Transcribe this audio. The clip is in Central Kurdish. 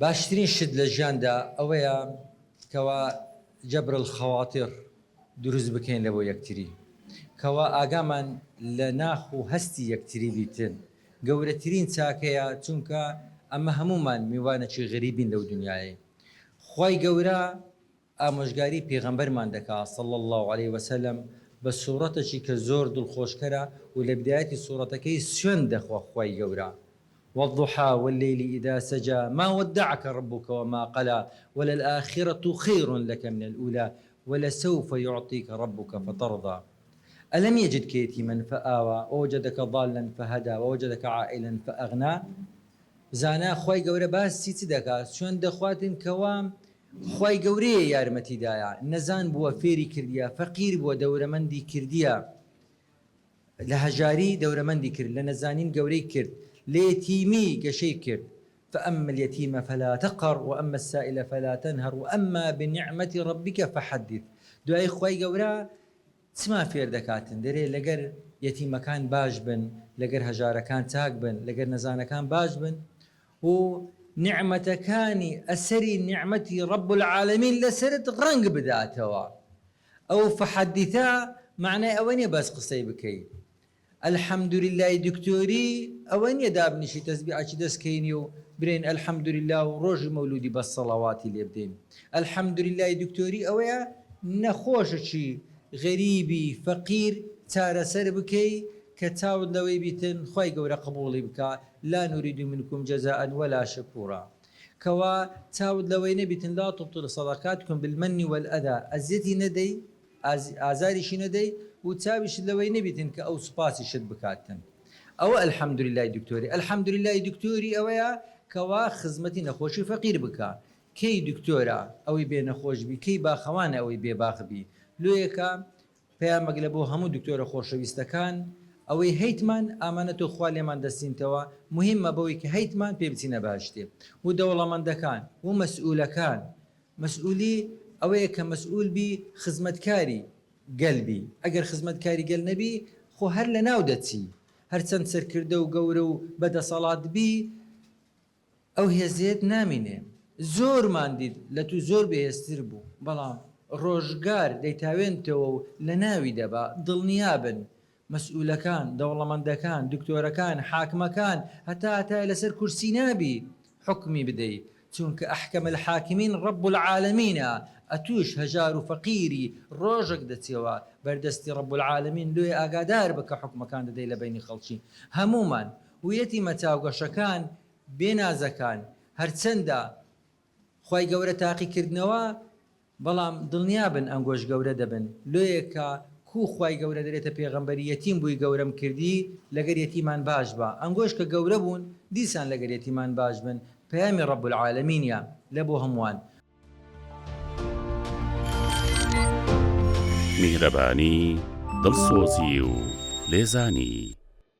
باشترین شت لە ژیاندا ئەوەیە کەوا جەبر الخەواتر دروست بکەین لە بۆ یەکتری، کەوا ئاگامان لە ناخ و هەستی یەکتری بیتن. گەورەترین چاکەیە، چونکە ئەمە هەمومان میوانێکی غەریبین لەو دنیاە. خوای گەورە ئامۆژگاری پێغەمبەرمان دەکات صلی الله عليه وسلم بە سوورەتێکی کە زۆر دڵخۆشکەرە و لە بدایەتی سوورەتەکەی سوێن دەخوا خوای گەورە. والضحى والليل إذا سجى ما ودعك ربك وما قلى وللآخرة خير لك من الأولى ولسوف يعطيك ربك فترضى ألم يجدك يتيما فآوى ووجدك ضالا فهدى ووجدك عائلا فأغنى. زانا خوای گەورە باسی چی دەکات؟ چۆن دەخواتن کەوا خوای گەورەیە یارمەتیدایە، نەزان بووە فێری کردیە، فەقیر بووە دەورەمەندی کردیە، لە هەژاری دەورەمەندی کرد، لە نەزانین گەورەی کرد، ليتيمي قشي كرد. فأما اليتيم فلا تقهر وأما السائل فلا تنهر وأما بنعمة ربك فحدث. دعاء خواي قورا تسمع فير دكاتن دري لقر يتيم كان باج بن، لقر هجارة كان تاق بن، لقر نزانة كان باج بن، ونعمة كاني أسري نعمتي رب العالمين لسرت غرنق بداتوا أو فحدثا معناه أواني بس قصي بكي الحمد لله دكتوري أوين يدابني شي تسبيع شي دسكينيو برين الحمد لله وروج مولودي بالصلوات اللي يبدين الحمد لله دكتوري أويا نخوش شي غريبي فقير تارا سربكي كتاود لوي بيتن خوي قورا قبولي بكا لا نريد منكم جزاء ولا شكورا كوا تاود لوي نبيتن لا تبطل صدقاتكم بالمن والأذى أزيتي ندي آزاري شي ندي وتابش لوي نبيتن كأو سباسي شد بكاتن أو الحمد لله دكتوري الحمد لله دكتوري أويا كوا خزمتي نخوشي فقير بكا كي دكتورة أوي بي نخوش بي كي باخوان أوي بي باخ بي لويكا بيا مقلبو همو دكتورة خوش ويستكان أوي هيتمان آمانتو خوالي من دستين توا مهمة بوي كهيتمان بيبتين باشتي ودولة من دكان ومسؤولة كان مسؤولي أوي كمسؤول بي خزمتكاري قلبي أجر خزمتكاري قل نبي خو هر لناودتي هر چەند سەرکردە و گەورە و بەدە سەڵات بی ئەو هێزێت نامینێ زۆرمان دیت لە تو زۆر بەهێزتر بوو بەڵام ڕۆژگار دەیتاوێنتەوە و لە ناوی دەبا دڵنیابن مەسئولەکان دەوڵەمەندەکان دکتۆرەکان حاکمەکان هەتا لەسەر کورسی نابی حکمی بدەیت چونکە ئەحکەم الحاکمین رب العالمینە ئەتوش هەژار و فەقیری ڕۆژێک دەچێەوە بەردەستی رب العالمین لێ ئاگادار بکە حکمەکان دەدەی لە بینی خەڵکی هەمومان ویەتی مەتاوگەشەکان بێنازەکان هەرچەندە خوای گەورە تاقیکردنەوە بەڵام دڵنیابن ئەنگۆش گەورە دەبن لێیەکە کو خوای گەورە دەرێتە پێغەمبەری یەتیم بووی گەورەم کردی لەگەر یەتیمان باش بە ئەنگۆش کە گەورە بوون دیسان لەگەر یەتیمان باش بن پەیامی رب العالمینە لە بۆ هەمووان. میهرەبانی دڵسۆزی و لێزانی